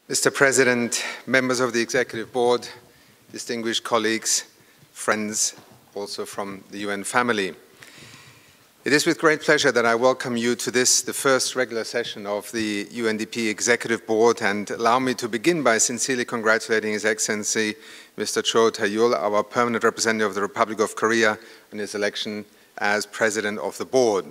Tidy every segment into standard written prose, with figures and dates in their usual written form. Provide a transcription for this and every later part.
Mr. President, members of the Executive Board, distinguished colleagues, friends, also from the UN family. It is with great pleasure that I welcome you to this, the first regular session of the UNDP Executive Board, and allow me to begin by sincerely congratulating His Excellency Mr. Cho Tae-yul, our permanent representative of the Republic of Korea, on his election as President of the Board.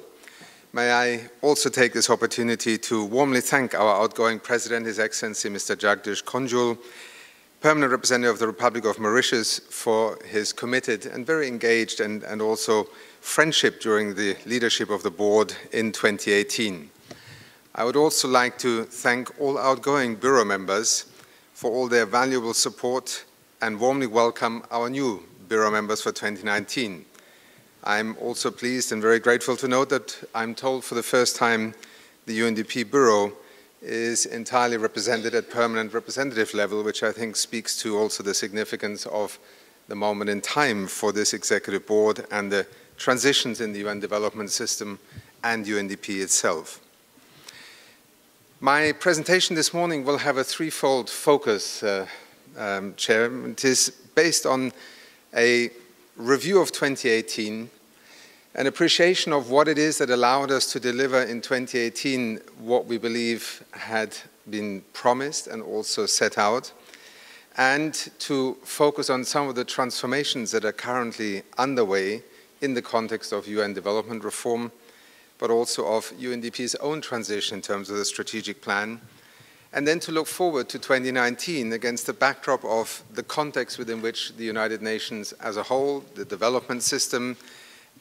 May I also take this opportunity to warmly thank our outgoing President, His Excellency Mr. Jagdish Konjul, permanent representative of the Republic of Mauritius, for his committed and very engaged and also friendship during the leadership of the board in 2018. I would also like to thank all outgoing Bureau members for all their valuable support and warmly welcome our new Bureau members for 2019. I'm also pleased and very grateful to note that I'm told for the first time the UNDP Bureau is entirely represented at permanent representative level, which I think speaks to also the significance of the moment in time for this Executive Board and the transitions in the UN development system and UNDP itself. My presentation this morning will have a threefold focus, Chair. It is based on a review of 2018, an appreciation of what it is that allowed us to deliver in 2018 what we believe had been promised and also set out, and to focus on some of the transformations that are currently underway in the context of UN development reform, but also of UNDP's own transition in terms of the strategic plan, and then to look forward to 2019 against the backdrop of the context within which the United Nations as a whole, the development system,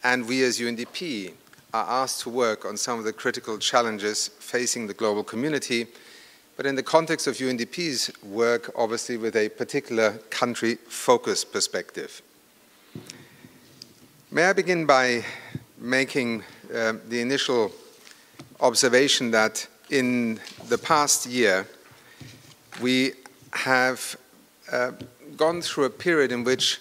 and we as UNDP are asked to work on some of the critical challenges facing the global community, but in the context of UNDP's work, obviously with a particular country-focused perspective. May I begin by making the initial observation that in the past year, we have gone through a period in which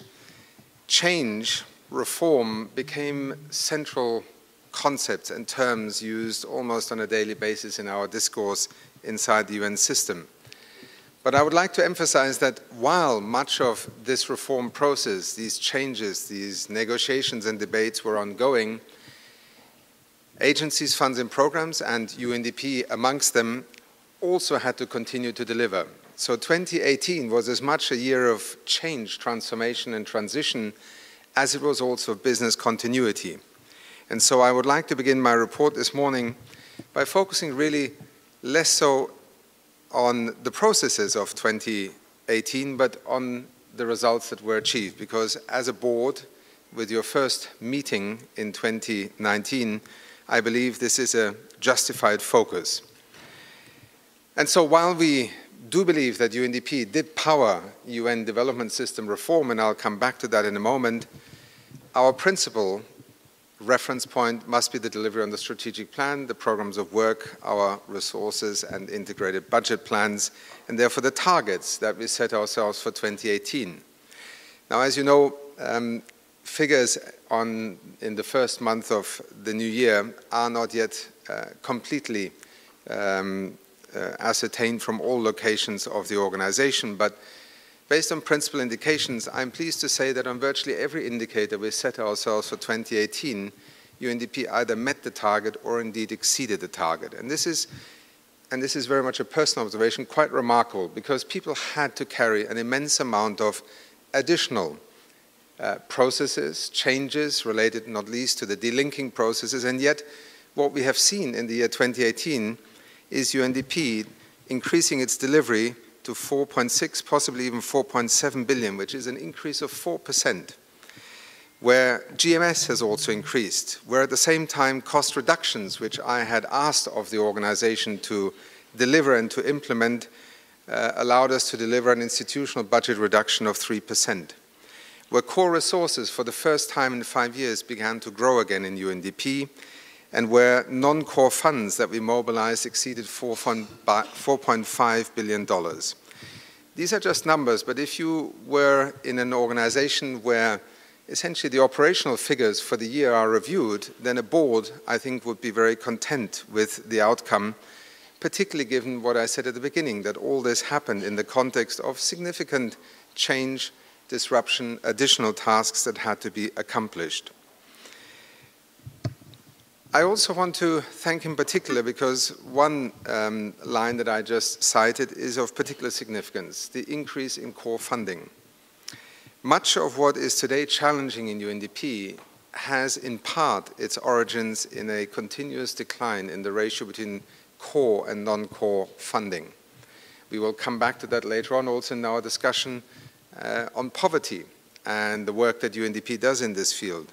change, reform became central concepts and terms used almost on a daily basis in our discourse inside the UN system. But I would like to emphasize that while much of this reform process, these changes, these negotiations and debates were ongoing, agencies, funds and programs, and UNDP amongst them, also had to continue to deliver. So 2018 was as much a year of change, transformation and transition as it was also business continuity. And so I would like to begin my report this morning by focusing really less so on the processes of 2018, but on the results that were achieved. Because as a board, with your first meeting in 2019, I believe this is a justified focus. And so while we do believe that UNDP did power UN development system reform, and I'll come back to that in a moment, our principal reference point must be the delivery on the strategic plan, the programs of work, our resources and integrated budget plans, and therefore the targets that we set ourselves for 2018. Now, as you know, figures in the first month of the new year are not yet completely ascertained from all locations of the organization, but based on principal indications, I'm pleased to say that on virtually every indicator we set ourselves for 2018, UNDP either met the target or indeed exceeded the target. And this is very much a personal observation, quite remarkable, because people had to carry an immense amount of additional processes, changes related not least to the delinking processes, and yet what we have seen in the year 2018 is UNDP increasing its delivery to 4.6, possibly even 4.7 billion, which is an increase of 4%, where GMS has also increased, where at the same time cost reductions, which I had asked of the organization to deliver and to implement, allowed us to deliver an institutional budget reduction of 3%, where core resources for the first time in 5 years began to grow again in UNDP, and where non-core funds that we mobilized exceeded $4.5 billion. These are just numbers, but if you were in an organization where essentially the operational figures for the year are reviewed, then a board, I think, would be very content with the outcome particularly given what I said at the beginning, that all this happened in the context of significant change, disruption, additional tasks that had to be accomplished. I also want to thank in particular because one line that I just cited is of particular significance, the increase in core funding. Much of what is today challenging in UNDP has in part its origins in a continuous decline in the ratio between core and non-core funding. We will come back to that later on also in our discussion on poverty and the work that UNDP does in this field.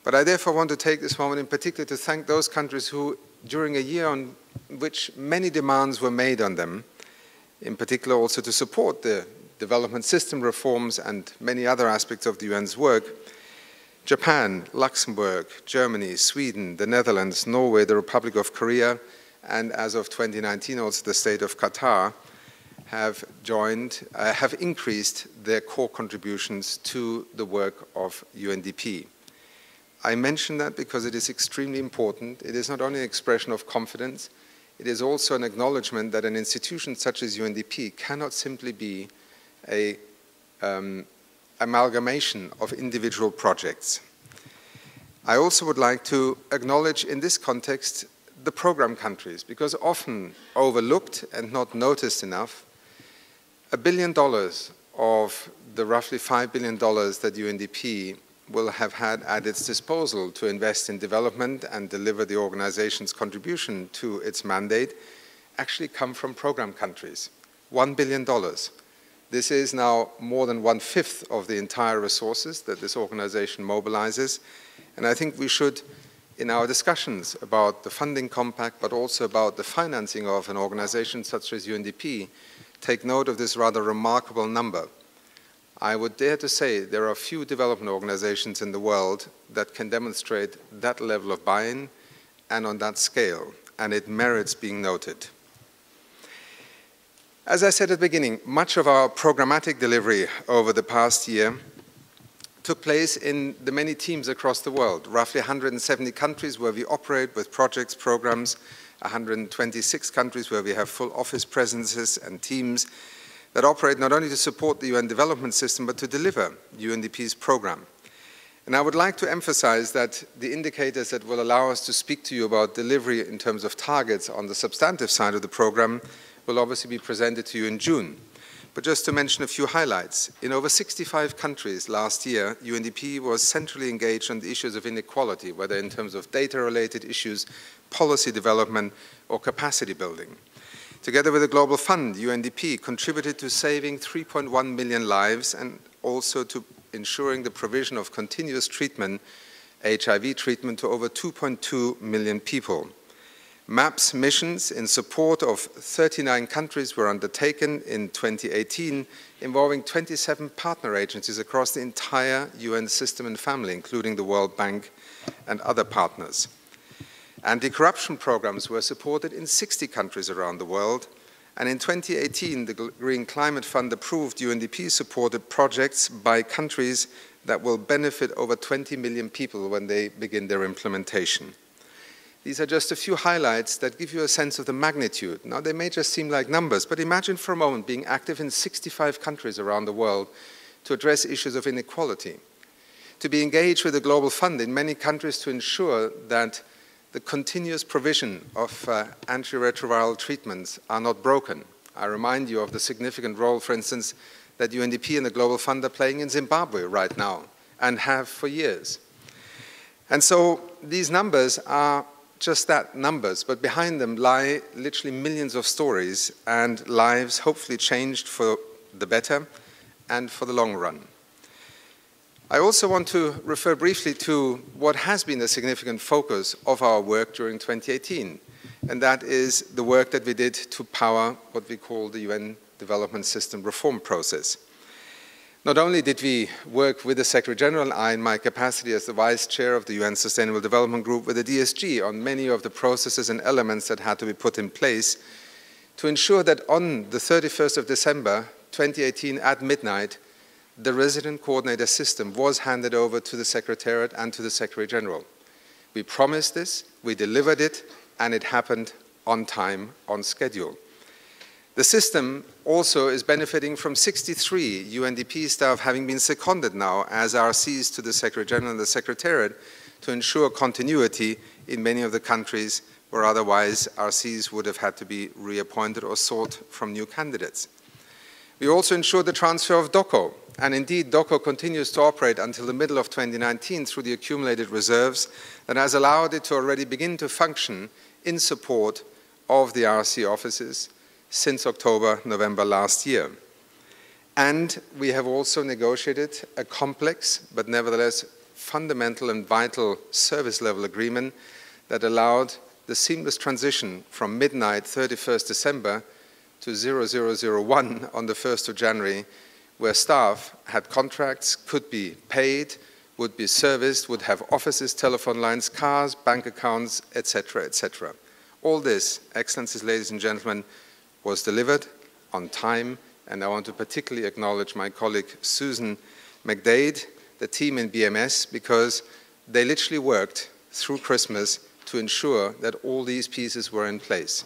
But I therefore want to take this moment in particular to thank those countries who, during a year on which many demands were made on them, in particular also to support the development system reforms and many other aspects of the UN's work, Japan, Luxembourg, Germany, Sweden, the Netherlands, Norway, the Republic of Korea, and as of 2019 also the state of Qatar have increased their core contributions to the work of UNDP. I mention that because it is extremely important. It is not only an expression of confidence, it is also an acknowledgement that an institution such as UNDP cannot simply be an amalgamation of individual projects. I also would like to acknowledge in this context the program countries, because often overlooked and not noticed enough, $1 billion of the roughly $5 billion that UNDP will have had at its disposal to invest in development and deliver the organization's contribution to its mandate actually come from program countries. $1 billion. This is now more than 1/5 of the entire resources that this organization mobilizes. And I think we should, in our discussions about the funding compact, but also about the financing of an organization such as UNDP, take note of this rather remarkable number. I would dare to say there are few development organizations in the world that can demonstrate that level of buy-in and on that scale, and it merits being noted. As I said at the beginning, much of our programmatic delivery over the past year took place in the many teams across the world, roughly 170 countries where we operate with projects, programs, 126 countries where we have full office presences and teams that operate not only to support the UN development system, but to deliver UNDP's program. And I would like to emphasize that the indicators that will allow us to speak to you about delivery in terms of targets on the substantive side of the program will obviously be presented to you in June. But just to mention a few highlights, in over 65 countries last year, UNDP was centrally engaged on the issues of inequality, whether in terms of data-related issues, policy development, or capacity building. Together with the Global Fund, UNDP contributed to saving 3.1 million lives and also to ensuring the provision of continuous treatment, HIV treatment, to over 2.2 million people. MAPS missions in support of 39 countries were undertaken in 2018, involving 27 partner agencies across the entire UN system and family, including the World Bank and other partners. Anti-corruption programs were supported in 60 countries around the world, and in 2018, the Green Climate Fund approved UNDP-supported projects by countries that will benefit over 20 million people when they begin their implementation. These are just a few highlights that give you a sense of the magnitude. Now, they may just seem like numbers, but imagine for a moment being active in 65 countries around the world to address issues of inequality, to be engaged with the Global Fund in many countries to ensure that the continuous provision of antiretroviral treatments are not broken. I remind you of the significant role, for instance, that UNDP and the Global Fund are playing in Zimbabwe right now and have for years. And so these numbers are just that, numbers, but behind them lie literally millions of stories and lives hopefully changed for the better and for the long run. I also want to refer briefly to what has been a significant focus of our work during 2018, and that is the work that we did to power what we call the UN Development System reform process. Not only did we work with the Secretary General and I, in my capacity as the Vice Chair of the UN Sustainable Development Group, with the DSG on many of the processes and elements that had to be put in place to ensure that on the 31st of December 2018 at midnight, the resident coordinator system was handed over to the Secretariat and to the Secretary General. We promised this, we delivered it, and it happened on time, on schedule. The system also is benefiting from 63 UNDP staff having been seconded now as RCs to the Secretary General and the Secretariat to ensure continuity in many of the countries where otherwise RCs would have had to be reappointed or sought from new candidates. We also ensured the transfer of DOCO, and indeed DOCO continues to operate until the middle of 2019 through the accumulated reserves that has allowed it to already begin to function in support of the RC offices since October, November last year. And we have also negotiated a complex but nevertheless fundamental and vital service level agreement that allowed the seamless transition from midnight 31st December to 0001 on the 1st of January, where staff had contracts, could be paid, would be serviced, would have offices, telephone lines, cars, bank accounts, etc., etc. All this, Excellencies, ladies and gentlemen, was delivered on time, and I want to particularly acknowledge my colleague Susan McDade, the team in BMS, because they literally worked through Christmas to ensure that all these pieces were in place.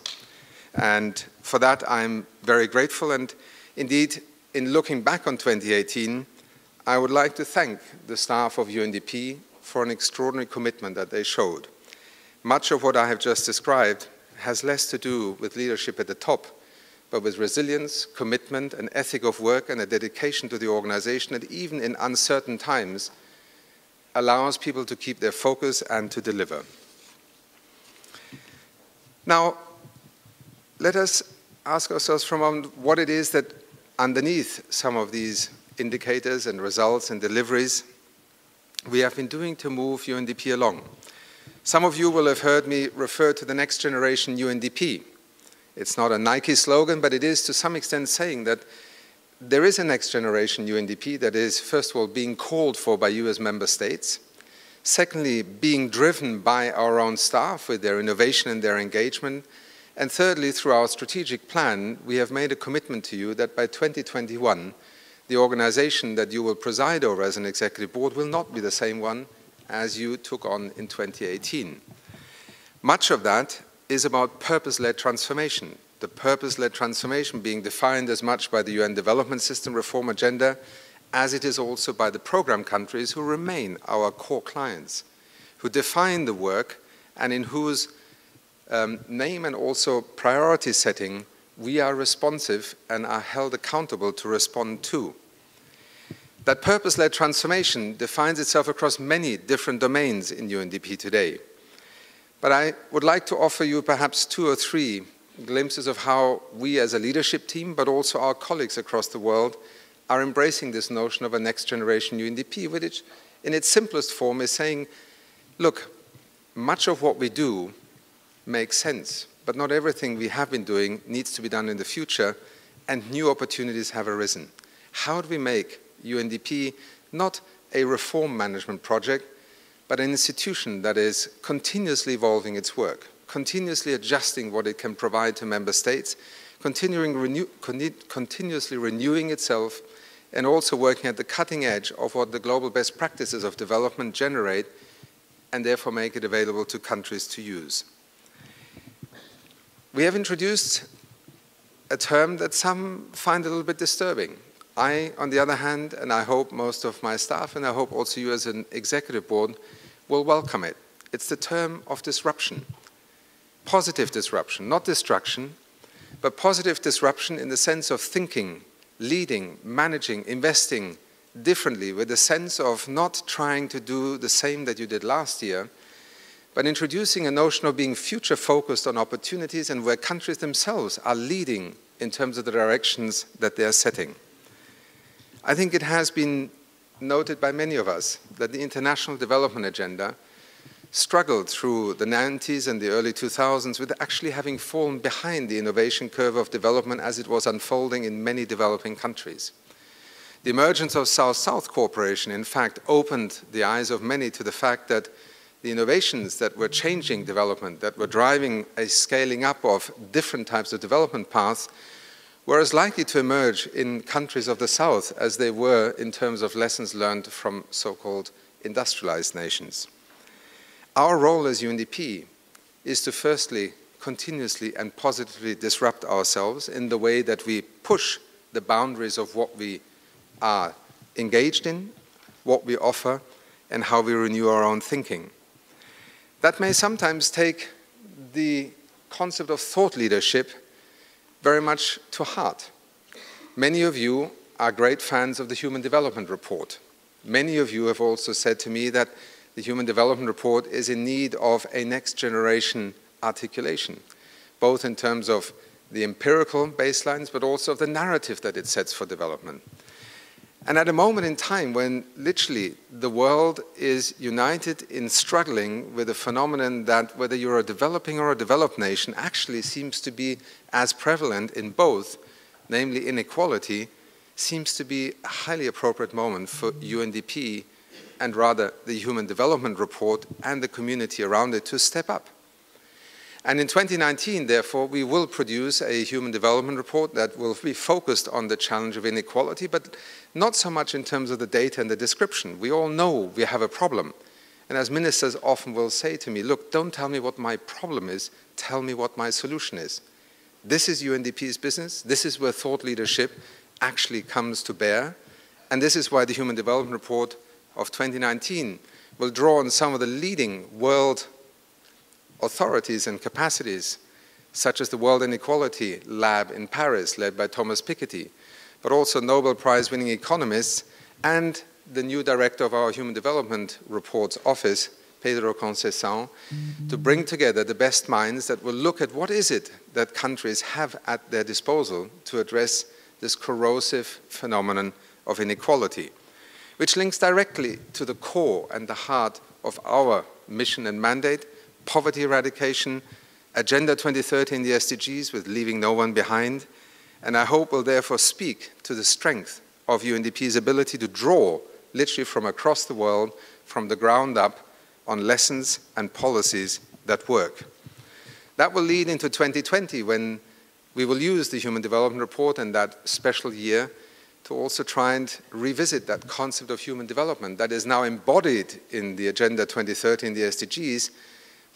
And for that, I'm very grateful. And indeed, in looking back on 2018, I would like to thank the staff of UNDP for an extraordinary commitment that they showed. Much of what I have just described has less to do with leadership at the top, but with resilience, commitment, an ethic of work, and a dedication to the organization that even in uncertain times allows people to keep their focus and to deliver. Now, let us ask ourselves for a moment what it is that underneath some of these indicators and results and deliveries we have been doing to move UNDP along. Some of you will have heard me refer to the next generation UNDP. It's not a Nike slogan, but it is to some extent saying that there is a next generation UNDP that is, first of all, being called for by you as member states. Secondly, being driven by our own staff with their innovation and their engagement. And thirdly, through our strategic plan, we have made a commitment to you that by 2021, the organization that you will preside over as an executive board will not be the same one as you took on in 2018. Much of that is about purpose-led transformation. The purpose-led transformation being defined as much by the UN Development System Reform Agenda as it is also by the program countries who remain our core clients, who define the work and in whose name and also priority setting we are responsive and are held accountable to respond to. That purpose-led transformation defines itself across many different domains in UNDP today. But I would like to offer you perhaps 2 or 3 glimpses of how we as a leadership team, but also our colleagues across the world, are embracing this notion of a next generation UNDP, which in its simplest form is saying, look, much of what we do makes sense, but not everything we have been doing needs to be done in the future, and new opportunities have arisen. How do we make UNDP not a reform management project, but an institution that is continuously evolving its work, continuously adjusting what it can provide to member states, continuously renewing itself, and also working at the cutting edge of what the global best practices of development generate, and therefore make it available to countries to use. We have introduced a term that some find a little bit disturbing. I, on the other hand, and I hope most of my staff, and I hope also you as an executive board, will welcome it. It's the term of disruption. Positive disruption, not destruction, but positive disruption in the sense of thinking, leading, managing, investing differently, with a sense of not trying to do the same that you did last year, but introducing a notion of being future-focused on opportunities and where countries themselves are leading in terms of the directions that they are setting. I think it has been noted by many of us that the international development agenda struggled through the 90s and the early 2000s with actually having fallen behind the innovation curve of development as it was unfolding in many developing countries. The emergence of South-South cooperation, in fact, opened the eyes of many to the fact that the innovations that were changing development, that were driving a scaling up of different types of development paths, were as likely to emerge in countries of the South as they were in terms of lessons learned from so-called industrialized nations. Our role as UNDP is to firstly continuously and positively disrupt ourselves in the way that we push the boundaries of what we are engaged in, what we offer, and how we renew our own thinking. That may sometimes take the concept of thought leadership very much to heart. Many of you are great fans of the Human Development Report. Many of you have also said to me that the Human Development Report is in need of a next generation articulation, both in terms of the empirical baselines, but also of the narrative that it sets for development. And at a moment in time when literally the world is united in struggling with a phenomenon that whether you're a developing or a developed nation actually seems to be as prevalent in both, namely inequality, seems to be a highly appropriate moment for UNDP and rather the Human Development Report and the community around it to step up. And in 2019, therefore, we will produce a Human Development Report that will be focused on the challenge of inequality, but not so much in terms of the data and the description. We all know we have a problem. And as ministers often will say to me, look, don't tell me what my problem is, tell me what my solution is. This is UNDP's business. This is where thought leadership actually comes to bear. And this is why the Human Development Report of 2019 will draw on some of the leading world authorities and capacities, such as the World Inequality Lab in Paris, led by Thomas Piketty, but also Nobel Prize-winning economists and the new director of our Human Development Reports Office, Pedro Conceição, to bring together the best minds that will look at what is it that countries have at their disposal to address this corrosive phenomenon of inequality, which links directly to the core and the heart of our mission and mandate: poverty eradication, Agenda 2030 and the SDGs with leaving no one behind, and I hope will therefore speak to the strength of UNDP's ability to draw literally from across the world, from the ground up, on lessons and policies that work. That will lead into 2020 when we will use the Human Development Report and that special year to also try and revisit that concept of human development that is now embodied in the Agenda 2030 and the SDGs,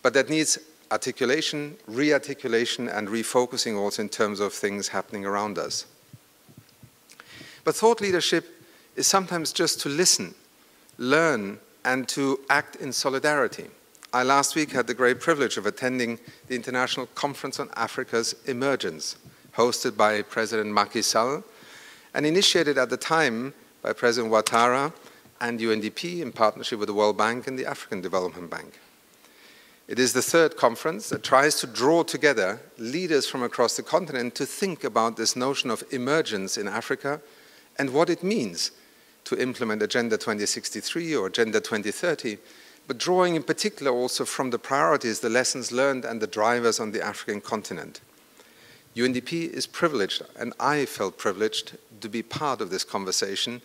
but that needs articulation, re-articulation, and refocusing also in terms of things happening around us. But thought leadership is sometimes just to listen, learn, and to act in solidarity. I last week had the great privilege of attending the International Conference on Africa's Emergence, hosted by President Macky Sall, and initiated at the time by President Ouattara and UNDP in partnership with the World Bank and the African Development Bank. It is the third conference that tries to draw together leaders from across the continent to think about this notion of emergence in Africa and what it means to implement Agenda 2063 or Agenda 2030, but drawing in particular also from the priorities, the lessons learned, and the drivers on the African continent. UNDP is privileged, and I felt privileged to be part of this conversation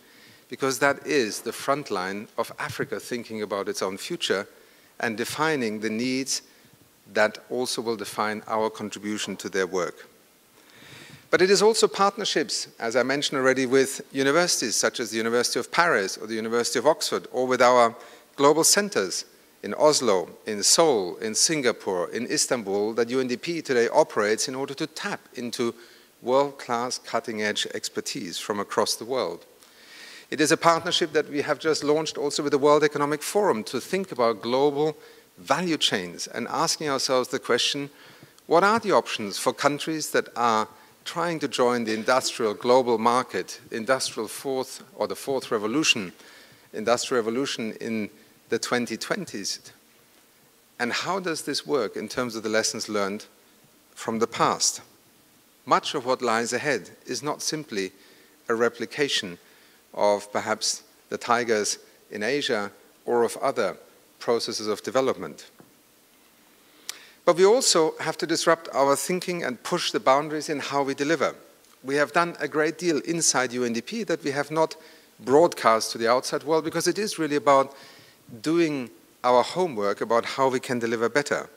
because that is the front line of Africa thinking about its own future and defining the needs that also will define our contribution to their work. But it is also partnerships, as I mentioned already, with universities such as the University of Paris or the University of Oxford, or with our global centers in Oslo, in Seoul, in Singapore, in Istanbul, that UNDP today operates in order to tap into world-class cutting-edge expertise from across the world. It is a partnership that we have just launched also with the World Economic Forum to think about global value chains and asking ourselves the question, what are the options for countries that are trying to join the industrial global market, industrial fourth or the fourth revolution, industrial revolution in the 2020s? And how does this work in terms of the lessons learned from the past? Much of what lies ahead is not simply a replication of perhaps the tigers in Asia or of other processes of development. But we also have to disrupt our thinking and push the boundaries in how we deliver. We have done a great deal inside UNDP that we have not broadcast to the outside world because it is really about doing our homework about how we can deliver better.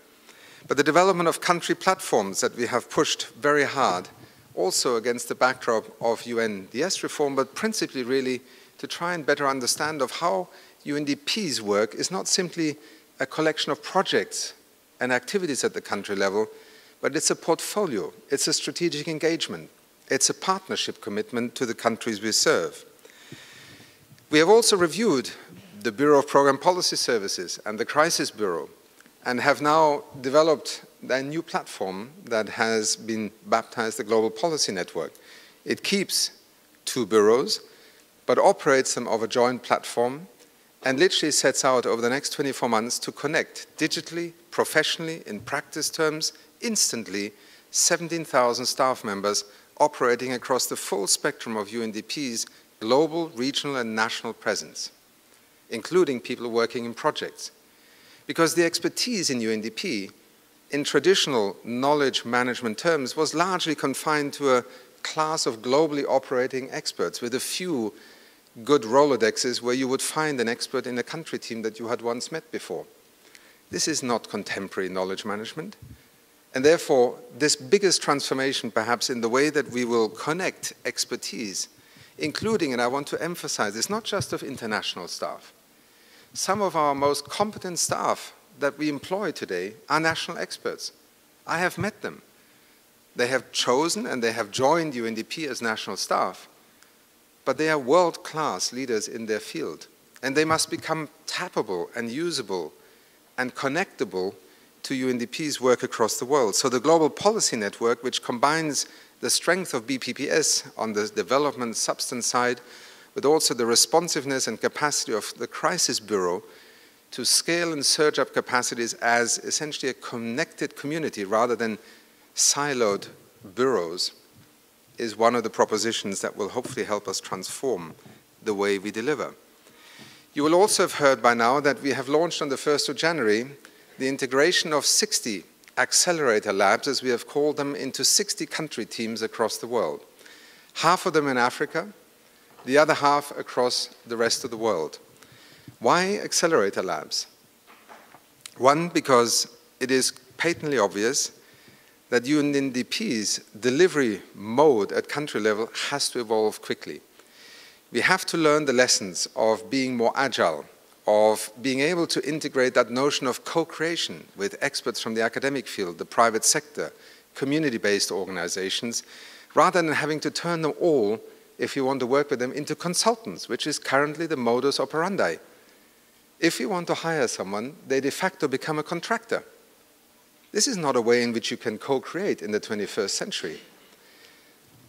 But the development of country platforms that we have pushed very hard, also against the backdrop of UNDS reform, but principally really to try and better understand of how UNDP's work is not simply a collection of projects and activities at the country level, but it's a portfolio, it's a strategic engagement, it's a partnership commitment to the countries we serve. We have also reviewed the Bureau of Program Policy Services and the Crisis Bureau, and have now developed a new platform that has been baptized the Global Policy Network. It keeps 2 bureaus, but operates them of a joint platform, and literally sets out over the next 24 months to connect digitally, professionally, in practice terms, instantly 17,000 staff members operating across the full spectrum of UNDP's global, regional, and national presence, including people working in projects. Because the expertise in UNDP, in traditional knowledge management terms, was largely confined to a class of globally operating experts with a few good Rolodexes where you would find an expert in a country team that you had once met before. This is not contemporary knowledge management. And therefore, this biggest transformation perhaps in the way that we will connect expertise, including, and I want to emphasize this, not just of international staff. Some of our most competent staff that we employ today are national experts. I have met them. They have chosen and they have joined UNDP as national staff, but they are world-class leaders in their field, and they must become tappable and usable and connectable to UNDP's work across the world. So the Global Policy Network, which combines the strength of BPPS on the development substance side, but also the responsiveness and capacity of the Crisis Bureau to scale and surge up capacities as essentially a connected community rather than siloed bureaus, is one of the propositions that will hopefully help us transform the way we deliver. You will also have heard by now that we have launched on the 1st of January the integration of 60 accelerator labs, as we have called them, into 60 country teams across the world. Half of them in Africa, the other half across the rest of the world. Why accelerator labs? One, because it is patently obvious that UNDP's delivery mode at country level has to evolve quickly. We have to learn the lessons of being more agile, of being able to integrate that notion of co-creation with experts from the academic field, the private sector, community-based organizations, rather than having to turn them all, if you want to work with them, into consultants, which is currently the modus operandi. If you want to hire someone, they de facto become a contractor. This is not a way in which you can co-create in the 21st century.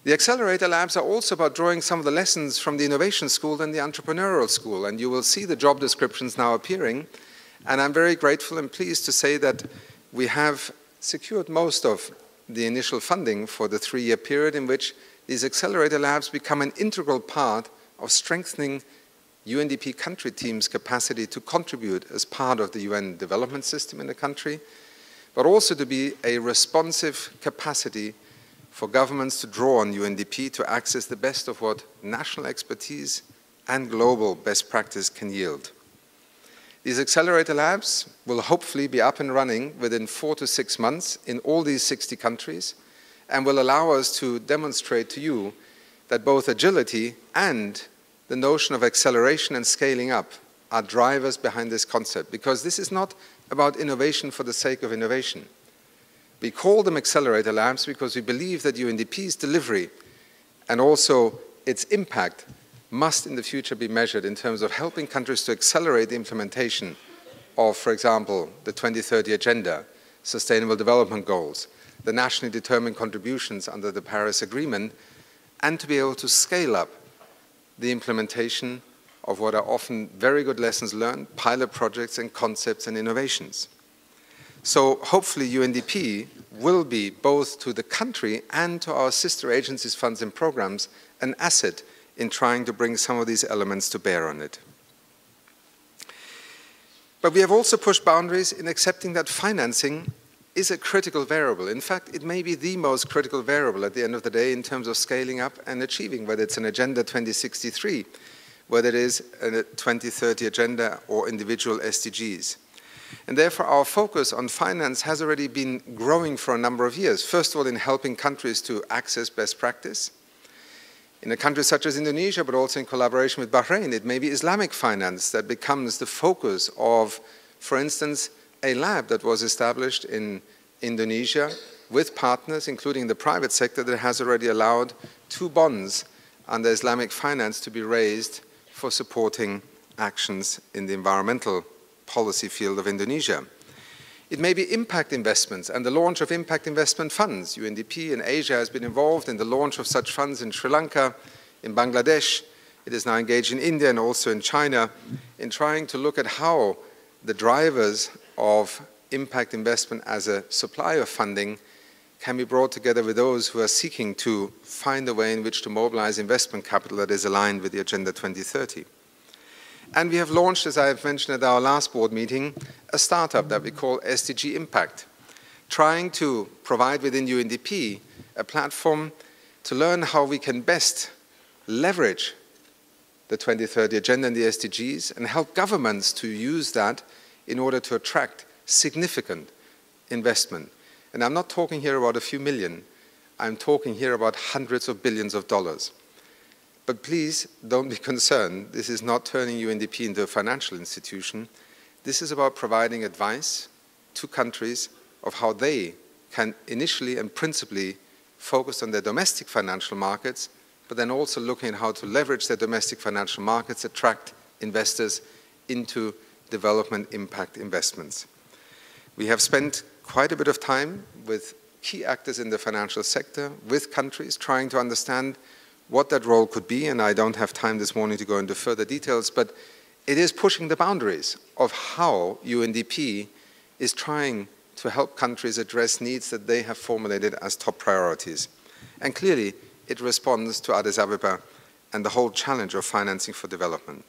The accelerator labs are also about drawing some of the lessons from the innovation school and the entrepreneurial school, and you will see the job descriptions now appearing. And I'm very grateful and pleased to say that we have secured most of the initial funding for the 3-year period in which these accelerator labs become an integral part of strengthening UNDP country teams' capacity to contribute as part of the UN development system in the country, but also to be a responsive capacity for governments to draw on UNDP to access the best of what national expertise and global best practice can yield. These accelerator labs will hopefully be up and running within 4 to 6 months in all these 60 countries and will allow us to demonstrate to you that both agility and the notion of acceleration and scaling up are drivers behind this concept, because this is not about innovation for the sake of innovation. We call them accelerator labs because we believe that UNDP's delivery and also its impact must in the future be measured in terms of helping countries to accelerate the implementation of, for example, the 2030 Agenda, Sustainable Development Goals, the nationally determined contributions under the Paris Agreement, and to be able to scale up the implementation of what are often very good lessons learned, pilot projects and concepts and innovations. So hopefully UNDP will be both to the country and to our sister agencies, funds and programs an asset in trying to bring some of these elements to bear on it. But we have also pushed boundaries in accepting that financing is a critical variable. In fact, it may be the most critical variable at the end of the day in terms of scaling up and achieving, whether it's an Agenda 2063, whether it is a 2030 Agenda or individual SDGs. And therefore, our focus on finance has already been growing for a number of years. First of all, in helping countries to access best practice. In a country such as Indonesia, but also in collaboration with Bahrain, it may be Islamic finance that becomes the focus of, for instance, a lab that was established in Indonesia with partners, including the private sector, that has already allowed 2 bonds under Islamic finance to be raised for supporting actions in the environmental policy field of Indonesia. It may be impact investments and the launch of impact investment funds. UNDP in Asia has been involved in the launch of such funds in Sri Lanka, in Bangladesh. It is now engaged in India and also in China in trying to look at how the drivers of impact investment as a supply of funding can be brought together with those who are seeking to find a way in which to mobilize investment capital that is aligned with the Agenda 2030. And we have launched, as I have mentioned at our last board meeting, a startup that we call SDG Impact, trying to provide within UNDP a platform to learn how we can best leverage the 2030 Agenda and the SDGs and help governments to use that in order to attract significant investment. And I'm not talking here about a few million, I'm talking here about hundreds of billions of dollars. But please don't be concerned, this is not turning UNDP into a financial institution. This is about providing advice to countries of how they can initially and principally focus on their domestic financial markets, but then also looking at how to leverage their domestic financial markets, attract investors into development impact investments. We have spent quite a bit of time with key actors in the financial sector, with countries, trying to understand what that role could be, and I don't have time this morning to go into further details, but it is pushing the boundaries of how UNDP is trying to help countries address needs that they have formulated as top priorities. And clearly, it responds to Addis Ababa and the whole challenge of financing for development.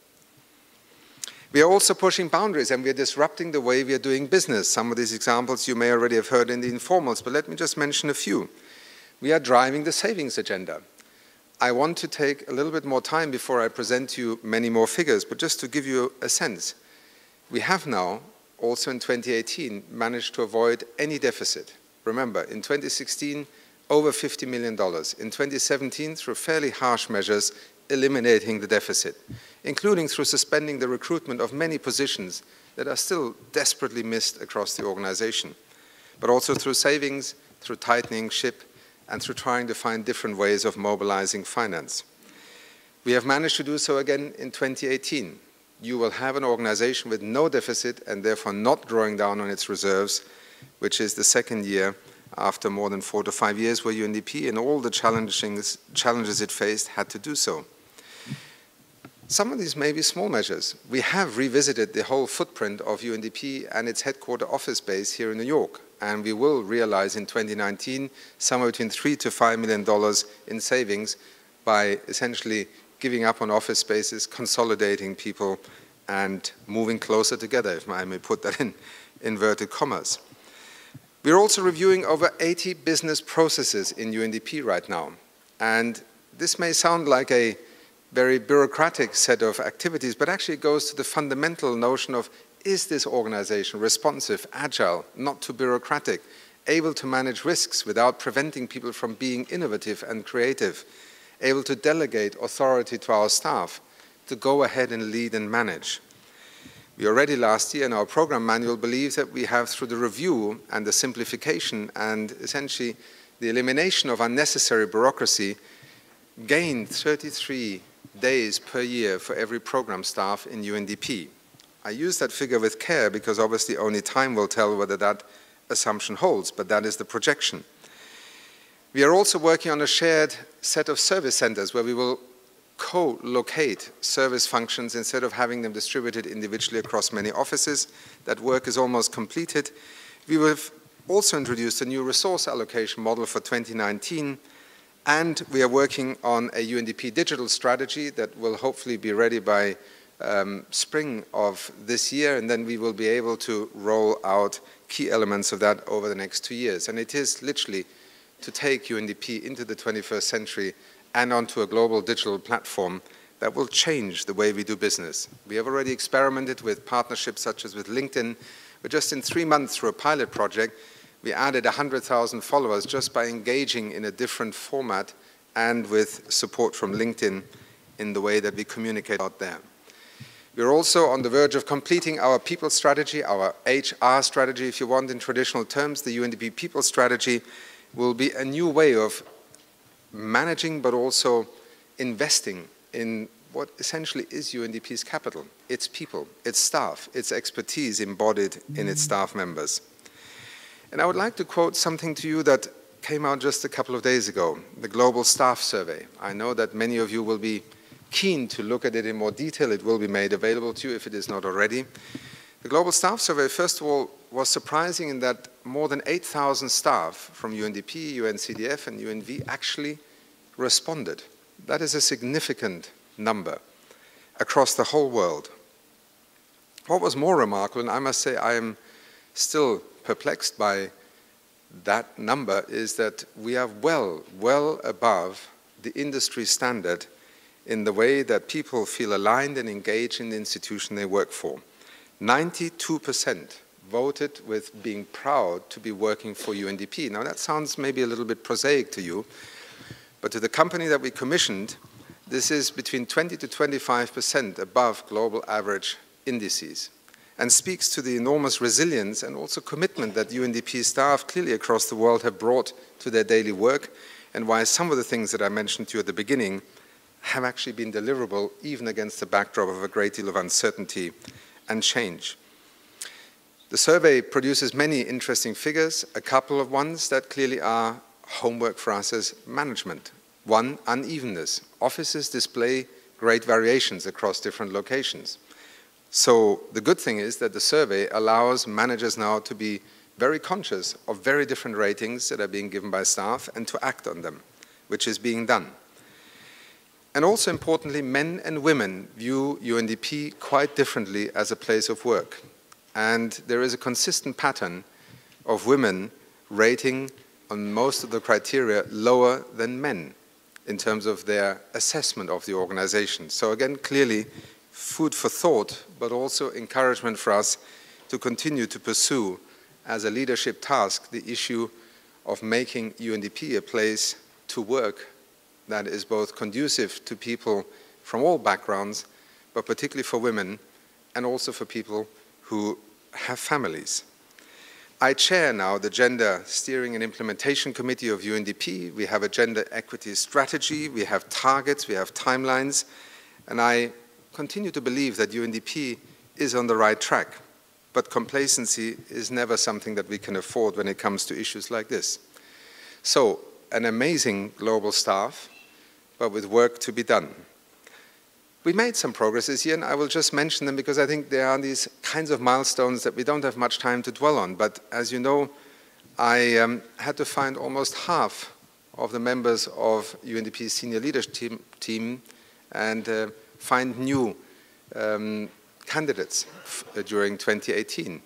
We are also pushing boundaries and we are disrupting the way we are doing business. Some of these examples you may already have heard in the informals, but let me just mention a few. We are driving the savings agenda. I want to take a little bit more time before I present to you many more figures, but just to give you a sense, we have now, also in 2018, managed to avoid any deficit. Remember, in 2016, over $50 million. In 2017, through fairly harsh measures, eliminating the deficit, including through suspending the recruitment of many positions that are still desperately missed across the organization, but also through savings, through tightening ship, and through trying to find different ways of mobilizing finance. We have managed to do so again in 2018. You will have an organization with no deficit and therefore not drawing down on its reserves, which is the second year after more than 4 to 5 years where UNDP and all the challenges it faced had to do so. Some of these may be small measures. We have revisited the whole footprint of UNDP and its headquarter office base here in New York, and we will realize in 2019 somewhere between $3 to $5 million in savings by essentially giving up on office spaces, consolidating people, and moving closer together, if I may put that in inverted commas. We're also reviewing over 80 business processes in UNDP right now, and this may sound like a very bureaucratic set of activities, but actually it goes to the fundamental notion of, is this organization responsive, agile, not too bureaucratic, able to manage risks without preventing people from being innovative and creative, able to delegate authority to our staff, to go ahead and lead and manage. We already last year in our program manual believe that we have, through the review and the simplification and essentially the elimination of unnecessary bureaucracy, gained 33 days per year for every program staff in UNDP. I use that figure with care because obviously only time will tell whether that assumption holds, but that is the projection. We are also working on a shared set of service centers where we will co-locate service functions instead of having them distributed individually across many offices. That work is almost completed. We have also introduced a new resource allocation model for 2019, and we are working on a UNDP digital strategy that will hopefully be ready by spring of this year, and then we will be able to roll out key elements of that over the next 2 years. And it is literally to take UNDP into the 21st century and onto a global digital platform that will change the way we do business. We have already experimented with partnerships such as with LinkedIn, but just in 3 months through a pilot project, we added 100,000 followers just by engaging in a different format and with support from LinkedIn in the way that we communicate out there. We're also on the verge of completing our people strategy, our HR strategy, if you want, in traditional terms, the UNDP people strategy. will be a new way of managing but also investing in what essentially is UNDP's capital, its people, its staff, its expertise embodied in its staff members. And I would like to quote something to you that came out just a couple of days ago, the Global Staff Survey. I know that many of you will be keen to look at it in more detail. It will be made available to you if it is not already. The Global Staff Survey, first of all, was surprising in that more than 8,000 staff from UNDP, UNCDF, and UNV actually responded. That is a significant number across the whole world. What was more remarkable, and I must say I am still perplexed by that number, is that we are well above the industry standard in the way that people feel aligned and engaged in the institution they work for. 92% voted with being proud to be working for UNDP. Now that sounds maybe a little bit prosaic to you, but to the company that we commissioned, this is between 20 to 25% above global average indices, and speaks to the enormous resilience and also commitment that UNDP staff clearly across the world have brought to their daily work, and why some of the things that I mentioned to you at the beginning have actually been deliverable even against the backdrop of a great deal of uncertainty and change. The survey produces many interesting figures, a couple of ones that clearly are homework for us as management. One, unevenness. Offices display great variations across different locations. So the good thing is that the survey allows managers now to be very conscious of very different ratings that are being given by staff and to act on them, which is being done. And also importantly, men and women view UNDP quite differently as a place of work. And there is a consistent pattern of women rating on most of the criteria lower than men in terms of their assessment of the organization. So again, clearly food for thought, but also encouragement for us to continue to pursue as a leadership task the issue of making UNDP a place to work that is both conducive to people from all backgrounds, but particularly for women and also for people who have families. I chair now the Gender Steering and Implementation Committee of UNDP. We have a gender equity strategy, we have targets, we have timelines, and I continue to believe that UNDP is on the right track. But complacency is never something that we can afford when it comes to issues like this. So, an amazing global staff, but with work to be done. We made some progress this year, and I will just mention them because I think there are these kinds of milestones that we don't have much time to dwell on. But as you know, I had to find almost half of the members of UNDP's senior leadership team and find new candidates during 2018.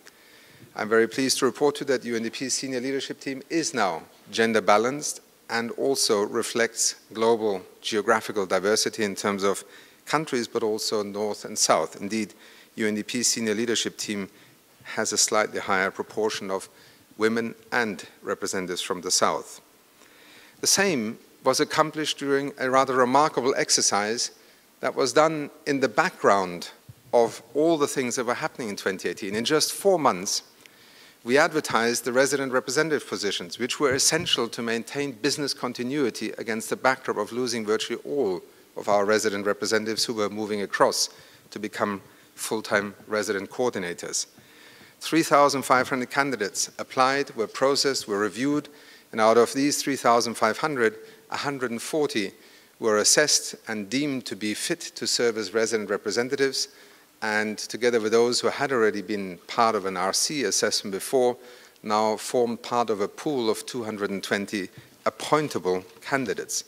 I'm very pleased to report to you that UNDP's senior leadership team is now gender balanced and also reflects global geographical diversity in terms of countries, but also north and south. Indeed, UNDP's senior leadership team has a slightly higher proportion of women and representatives from the south. The same was accomplished during a rather remarkable exercise that was done in the background of all the things that were happening in 2018. In just 4 months, we advertised the resident representative positions, which were essential to maintain business continuity against the backdrop of losing virtually all of our resident representatives who were moving across to become full-time resident coordinators. 3,500 candidates applied, were processed, were reviewed, and out of these 3,500, 140 were assessed and deemed to be fit to serve as resident representatives, and together with those who had already been part of an RC assessment before, now formed part of a pool of 220 appointable candidates.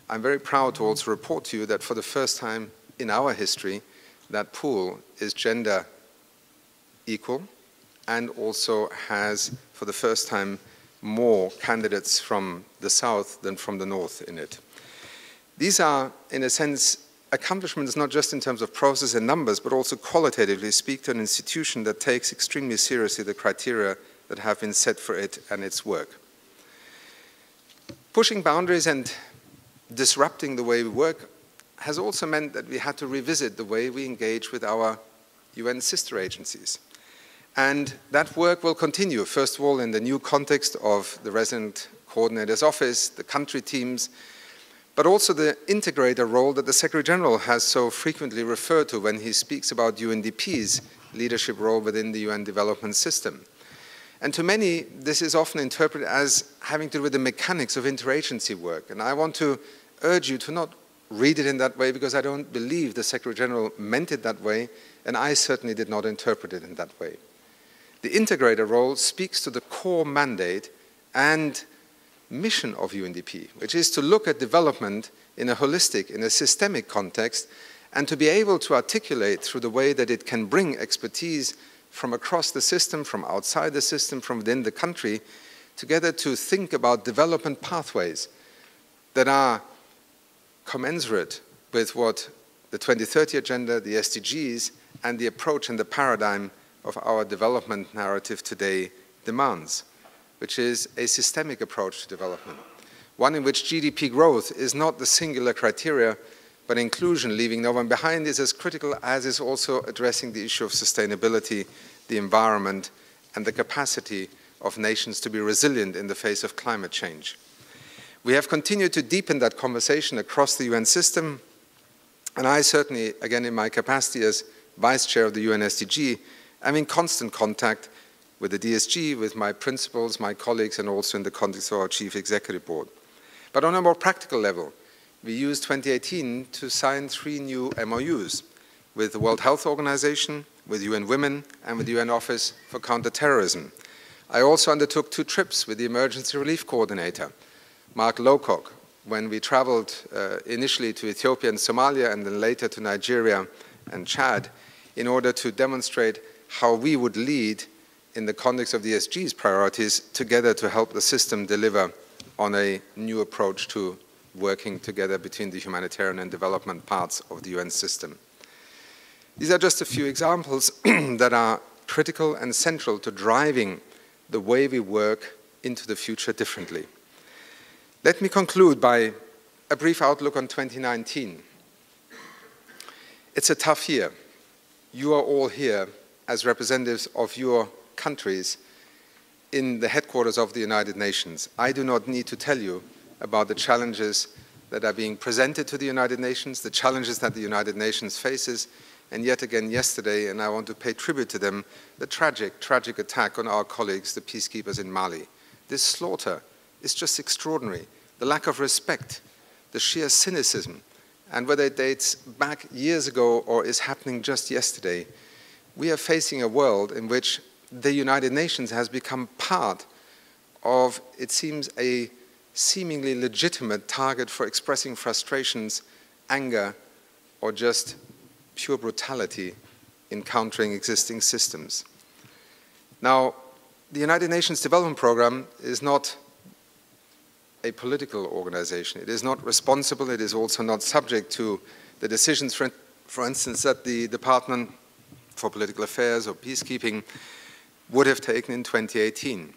I'm very proud to also report to you that for the first time in our history, that pool is gender equal and also has, for the first time, more candidates from the south than from the north in it. These are, in a sense, accomplishments not just in terms of process and numbers, but also qualitatively speak to an institution that takes extremely seriously the criteria that have been set for it and its work. Pushing boundaries and disrupting the way we work has also meant that we had to revisit the way we engage with our UN sister agencies. And that work will continue, first of all, in the new context of the resident coordinator's office, the country teams, but also the integrator role that the Secretary General has so frequently referred to when he speaks about UNDP's leadership role within the UN development system. And to many, this is often interpreted as having to do with the mechanics of interagency work. And I want to urge you to not read it in that way, because I don't believe the Secretary General meant it that way, and I certainly did not interpret it in that way. The integrator role speaks to the core mandate and mission of UNDP, which is to look at development in a holistic, in a systemic context, and to be able to articulate through the way that it can bring expertise from across the system, from outside the system, from within the country, together to think about development pathways that are commensurate with what the 2030 Agenda, the SDGs, and the approach and the paradigm of our development narrative today demands, which is a systemic approach to development, one in which GDP growth is not the singular criteria, but inclusion, leaving no one behind, is as critical as is also addressing the issue of sustainability, the environment, and the capacity of nations to be resilient in the face of climate change. We have continued to deepen that conversation across the UN system, and I certainly, again in my capacity as Vice Chair of the UN SDG, am in constant contact with the DSG, with my principals, my colleagues, and also in the context of our Chief Executive Board. But on a more practical level, we used 2018 to sign 3 new MOUs with the World Health Organization, with UN Women, and with the UN Office for Counterterrorism. I also undertook 2 trips with the Emergency Relief Coordinator, Mark Lowcock, when we traveled initially to Ethiopia and Somalia, and then later to Nigeria and Chad, in order to demonstrate how we would lead in the context of the SDG's priorities together to help the system deliver on a new approach to working together between the humanitarian and development parts of the UN system. These are just a few examples that are critical and central to driving the way we work into the future differently. Let me conclude by a brief outlook on 2019. It's a tough year. You are all here as representatives of your countries in the headquarters of the United Nations. I do not need to tell you about the challenges that are being presented to the United Nations, the challenges that the United Nations faces, and yet again yesterday, and I want to pay tribute to them, the tragic attack on our colleagues, the peacekeepers in Mali. This slaughter is just extraordinary. The lack of respect, the sheer cynicism, and whether it dates back years ago or is happening just yesterday, we are facing a world in which the United Nations has become part of, it seems, a seemingly legitimate target for expressing frustrations, anger, or just pure brutality in countering existing systems. Now, the United Nations Development Programme is not a political organization. It is not responsible. It is also not subject to the decisions, for instance, that the Department for Political Affairs or Peacekeeping would have taken in 2018.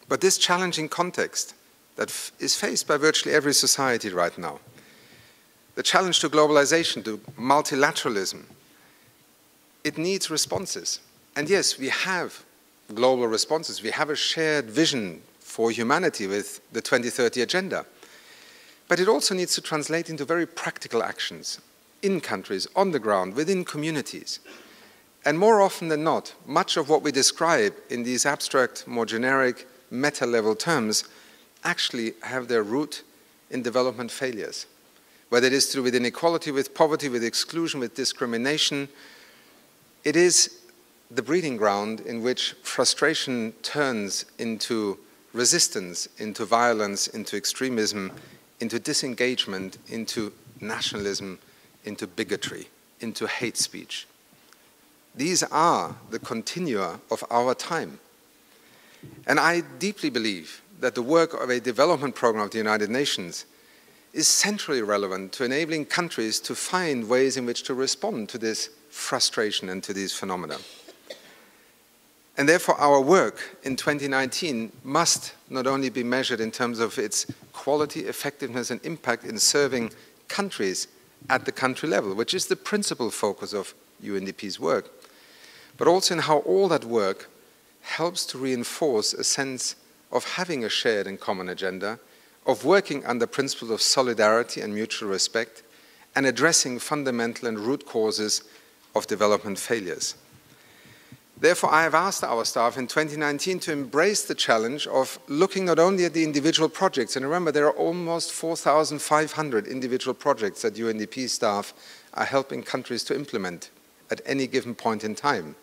But this challenging context that is faced by virtually every society right now, the challenge to globalization, to multilateralism, it needs responses. And yes, we have global responses. We have a shared vision for humanity with the 2030 Agenda. But it also needs to translate into very practical actions in countries, on the ground, within communities. And more often than not, much of what we describe in these abstract, more generic, meta-level terms actually have their root in development failures. Whether it is to do with inequality, with poverty, with exclusion, with discrimination, it is the breeding ground in which frustration turns into resistance, into violence, into extremism, into disengagement, into nationalism, into bigotry, into hate speech. These are the continua of our time. And I deeply believe that the work of a development program of the United Nations is centrally relevant to enabling countries to find ways in which to respond to this frustration and to these phenomena. And therefore our work in 2019 must not only be measured in terms of its quality, effectiveness, and impact in serving countries at the country level, which is the principal focus of UNDP's work, but also in how all that work helps to reinforce a sense of having a shared and common agenda, of working under principles of solidarity and mutual respect, and addressing fundamental and root causes of development failures. Therefore, I have asked our staff in 2019 to embrace the challenge of looking not only at the individual projects, and remember there are almost 4,500 individual projects that UNDP staff are helping countries to implement at any given point in time,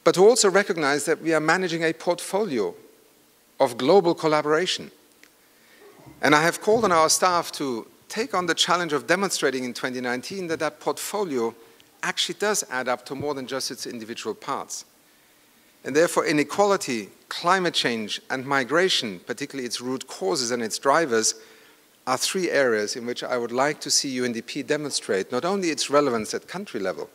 but to also recognize that we are managing a portfolio of global collaboration. And I have called on our staff to take on the challenge of demonstrating in 2019 that that portfolio actually does add up to more than just its individual parts. And therefore, inequality, climate change, and migration, particularly its root causes and its drivers, are three areas in which I would like to see UNDP demonstrate not only its relevance at country level,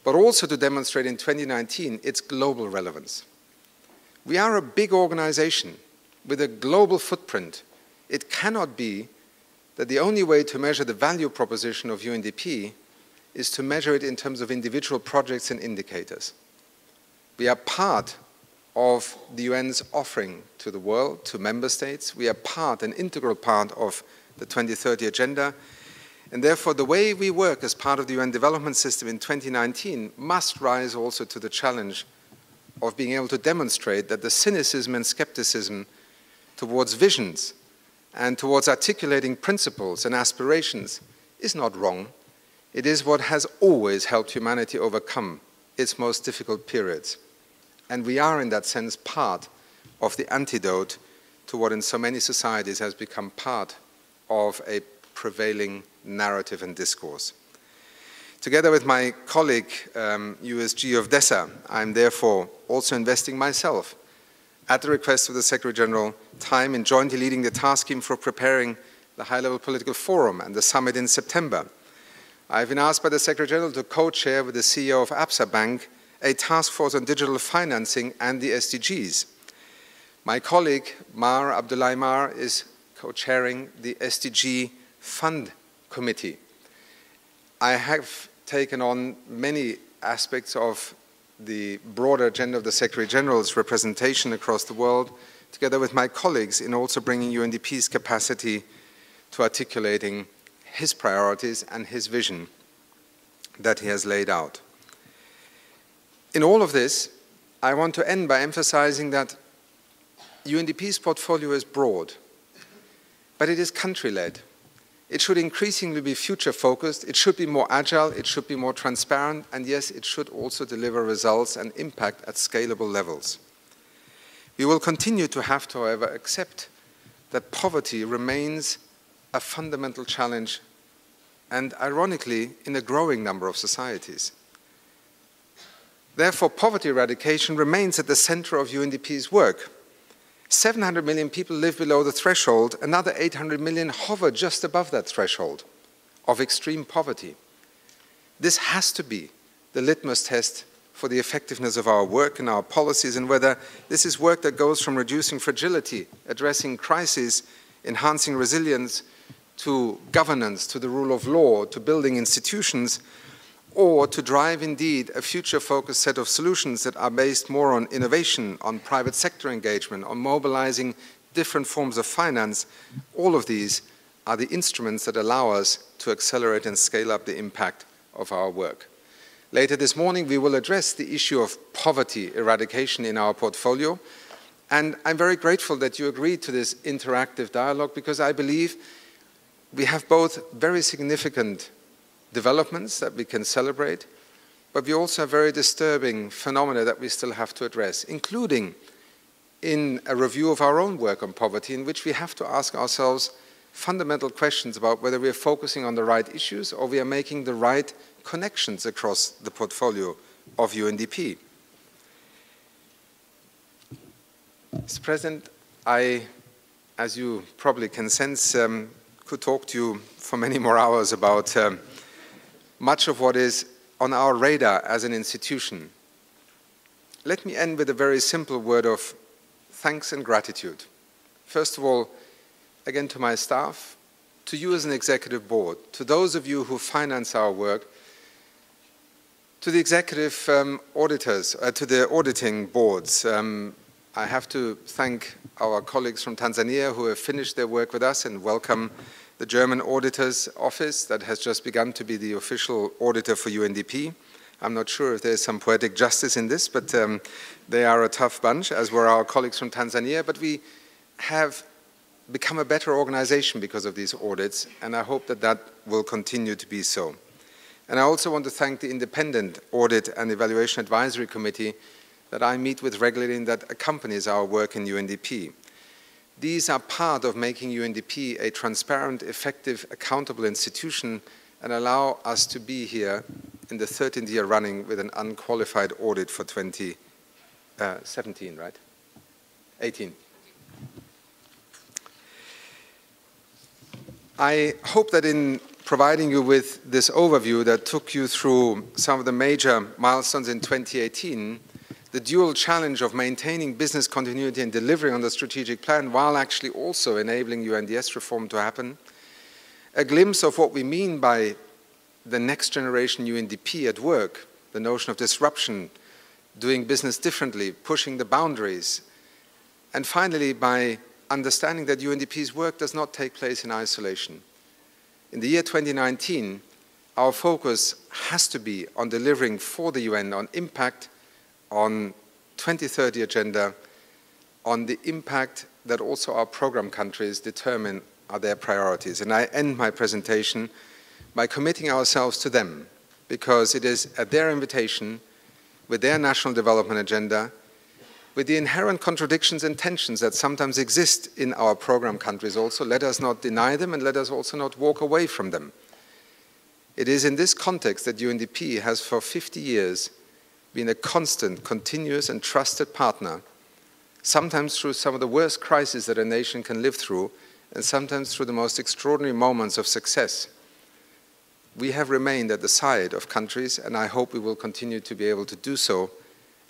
but also to demonstrate in 2019 its global relevance. We are a big organization with a global footprint. It cannot be that the only way to measure the value proposition of UNDP is to measure it in terms of individual projects and indicators. We are part of the UN's offering to the world, to member states. We are an integral part of the 2030 Agenda. And therefore, the way we work as part of the UN development system in 2019 must rise also to the challenge of being able to demonstrate that the cynicism and skepticism towards visions and towards articulating principles and aspirations is not wrong. It is what has always helped humanity overcome its most difficult periods. And we are, in that sense, part of the antidote to what in so many societies has become part of a prevailing narrative and discourse. Together with my colleague, USG of DESA, I'm therefore also investing myself, at the request of the Secretary General, time in jointly leading the task team for preparing the high-level political forum and the summit in September. I've been asked by the Secretary General to co-chair with the CEO of Absa Bank a task force on digital financing and the SDGs. My colleague, Abdullahi Mar, is co-chairing the SDG Fund Committee. I have taken on many aspects of the broader agenda of the Secretary General's representation across the world, together with my colleagues, in also bringing UNDP's capacity to articulating his priorities and his vision that he has laid out. In all of this, I want to end by emphasizing that UNDP's portfolio is broad, but it is country-led. It should increasingly be future-focused, it should be more agile, it should be more transparent, and yes, it should also deliver results and impact at scalable levels. We will continue to have to, however, accept that poverty remains a fundamental challenge, and ironically, in a growing number of societies. Therefore, poverty eradication remains at the center of UNDP's work. 700 million people live below the threshold, another 800 million hover just above that threshold of extreme poverty. This has to be the litmus test for the effectiveness of our work and our policies, and whether this is work that goes from reducing fragility, addressing crises, enhancing resilience, to governance, to the rule of law, to building institutions, or to drive indeed a future-focused set of solutions that are based more on innovation, on private sector engagement, on mobilizing different forms of finance. All of these are the instruments that allow us to accelerate and scale up the impact of our work. Later this morning, we will address the issue of poverty eradication in our portfolio, and I'm very grateful that you agreed to this interactive dialogue, because I believe we have both very significant developments that we can celebrate, but we also have very disturbing phenomena that we still have to address, including in a review of our own work on poverty, in which we have to ask ourselves fundamental questions about whether we are focusing on the right issues or we are making the right connections across the portfolio of UNDP. Mr. President, I, as you probably can sense, could talk to you for many more hours about much of what is on our radar as an institution. Let me end with a very simple word of thanks and gratitude. First of all, again to my staff, to you as an executive board, to those of you who finance our work, to the executive auditors, to the auditing boards, I have to thank our colleagues from Tanzania who have finished their work with us, and welcome the German Auditor's Office that has just begun to be the official auditor for UNDP. I'm not sure if there's some poetic justice in this, but they are a tough bunch, as were our colleagues from Tanzania. But we have become a better organization because of these audits, and I hope that that will continue to be so. And I also want to thank the Independent Audit and Evaluation Advisory Committee that I meet with regularly and that accompanies our work in UNDP. These are part of making UNDP a transparent, effective, accountable institution and allow us to be here in the 13th year running with an unqualified audit for 2017, right? 18. I hope that in providing you with this overview that took you through some of the major milestones in 2018, the dual challenge of maintaining business continuity and delivering on the strategic plan while actually also enabling UNDS reform to happen, a glimpse of what we mean by the next generation UNDP at work, the notion of disruption, doing business differently, pushing the boundaries, and finally by understanding that UNDP's work does not take place in isolation. In the year 2019, our focus has to be on delivering for the UN on impact, on 2030 agenda, on the impact that also our program countries determine are their priorities. And I end my presentation by committing ourselves to them, because it is at their invitation, with their national development agenda, with the inherent contradictions and tensions that sometimes exist in our program countries also, let us not deny them and let us also not walk away from them. It is in this context that UNDP has for 50 years been a constant, continuous and trusted partner, sometimes through some of the worst crises that a nation can live through, and sometimes through the most extraordinary moments of success. We have remained at the side of countries, and I hope we will continue to be able to do so,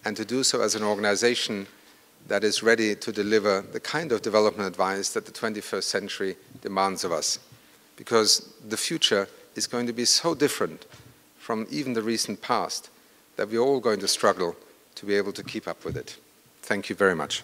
and to do so as an organization that is ready to deliver the kind of development advice that the 21st century demands of us. Because the future is going to be so different from even the recent past that we're all going to struggle to be able to keep up with it. Thank you very much.